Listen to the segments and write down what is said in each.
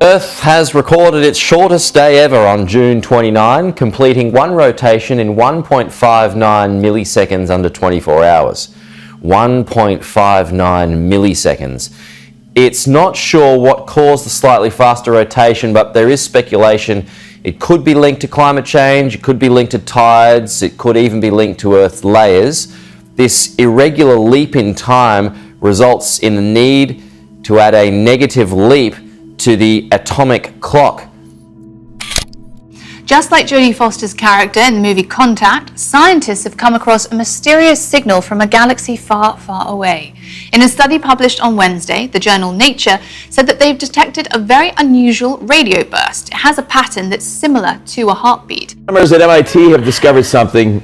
Earth has recorded its shortest day ever on June 29, completing one rotation in 1.59 milliseconds under 24 hours. 1.59 milliseconds. It's not sure what caused the slightly faster rotation, but there is speculation it could be linked to climate change, it could be linked to tides, it could even be linked to Earth's layers. This irregular leap in time results in the need to add a negative leap to the atomic clock. Just like Jodie Foster's character in the movie Contact, scientists have come across a mysterious signal from a galaxy far, far away. In a study published on Wednesday, the journal Nature said that they've detected a very unusual radio burst. It has a pattern that's similar to a heartbeat. Astronomers at MIT have discovered something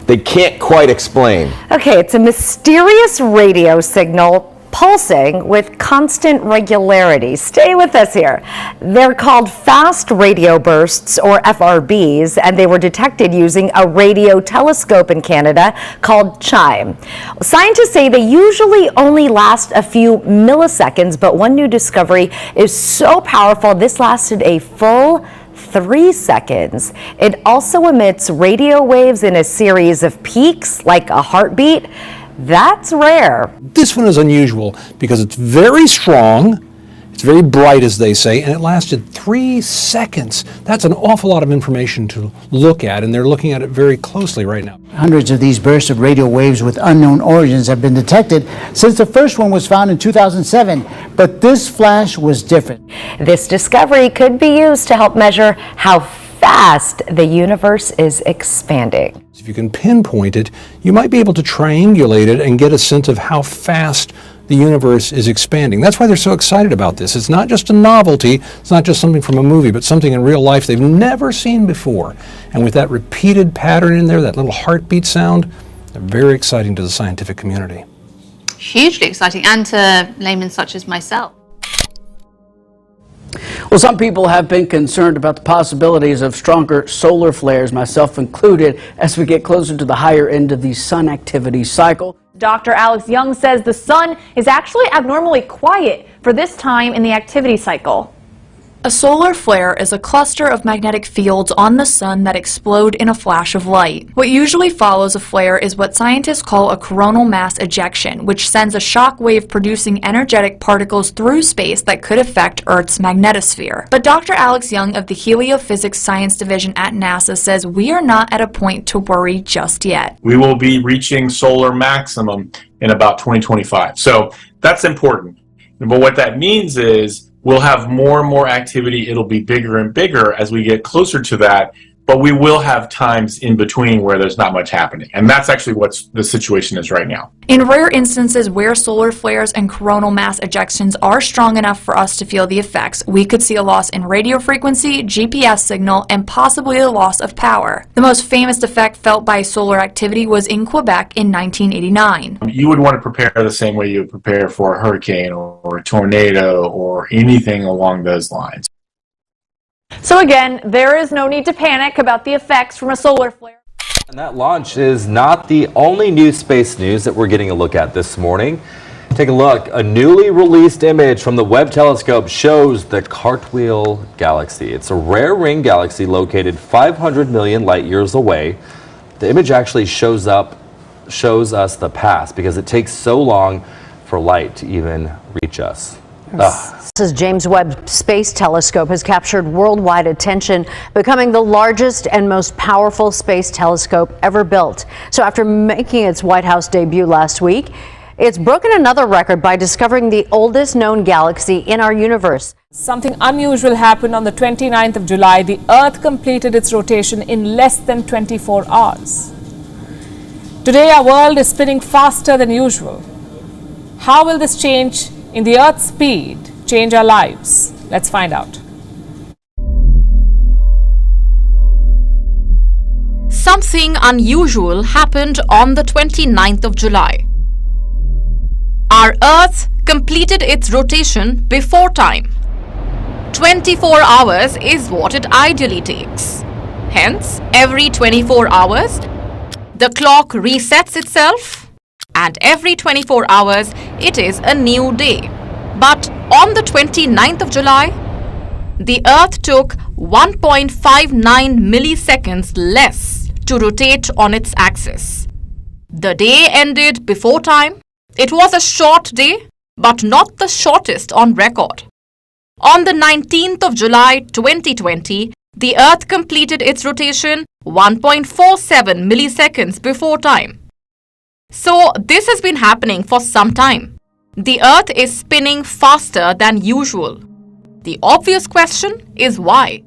they can't quite explain. Okay, it's a mysterious radio signal pulsing with constant regularity. Stay with us here. They're called fast radio bursts, or FRBs, and they were detected using a radio telescope in Canada called CHIME. Scientists say they usually only last a few milliseconds, but one new discovery is so powerful this lasted a full 3 seconds. It also emits radio waves in a series of peaks, like a heartbeat. That's rare. This one is unusual because it's very strong, it's very bright, as they say, and it lasted 3 seconds. That's an awful lot of information to look at, and they're looking at it very closely right now. Hundreds of these bursts of radio waves with unknown origins have been detected since the first one was found in 2007, but this flash was different. This discovery could be used to help measure how fast the universe is expanding. If you can pinpoint it, you might be able to triangulate it and get a sense of how fast the universe is expanding. That's why they're so excited about this. It's not just a novelty, it's not just something from a movie, but something in real life they've never seen before. And with that repeated pattern in there, that little heartbeat sound, they're very exciting to the scientific community. Hugely exciting, and to laymen such as myself. Well, some people have been concerned about the possibilities of stronger solar flares, myself included, as we get closer to the higher end of the sun activity cycle. Dr. Alex Young says the sun is actually abnormally quiet for this time in the activity cycle. A solar flare is a cluster of magnetic fields on the sun that explode in a flash of light. What usually follows a flare is what scientists call a coronal mass ejection, which sends a shock wave producing energetic particles through space that could affect Earth's magnetosphere. But Dr. Alex Young of the Heliophysics Science Division at NASA says we are not at a point to worry just yet. We will be reaching solar maximum in about 2025. So that's important. But what that means is we'll have more and more activity. It'll be bigger and bigger as we get closer to that, but we will have times in between where there's not much happening. And that's actually what the situation is right now. In rare instances where solar flares and coronal mass ejections are strong enough for us to feel the effects, we could see a loss in radio frequency, GPS signal, and possibly a loss of power. The most famous effect felt by solar activity was in Quebec in 1989. You would want to prepare the same way you would prepare for a hurricane or a tornado or anything along those lines. So again, there is no need to panic about the effects from a solar flare. And that launch is not the only new space news that we're getting a look at this morning. Take a look. A newly released image from the Webb telescope shows the Cartwheel Galaxy. It's a rare ring galaxy located 500 million light years away. The image actually shows us the past because it takes so long for light to even reach us. This James Webb Space Telescope has captured worldwide attention, becoming the largest and most powerful space telescope ever built. So after making its White House debut last week, it's broken another record by discovering the oldest known galaxy in our universe. Something unusual happened on the 29th of July. The Earth completed its rotation in less than 24 hours. Today, our world is spinning faster than usual. How will this change in the Earth's speed change our lives? Let's find out. Something unusual happened on the 29th of July. Our Earth completed its rotation before time. 24 hours is what it ideally takes. Hence, every 24 hours, the clock resets itself, and every 24 hours, it is a new day. But on the 29th of July, the Earth took 1.59 milliseconds less to rotate on its axis. The day ended before time. It was a short day, but not the shortest on record. On the 19th of July 2020, the Earth completed its rotation 1.47 milliseconds before time. So this has been happening for some time. The Earth is spinning faster than usual. The obvious question is why?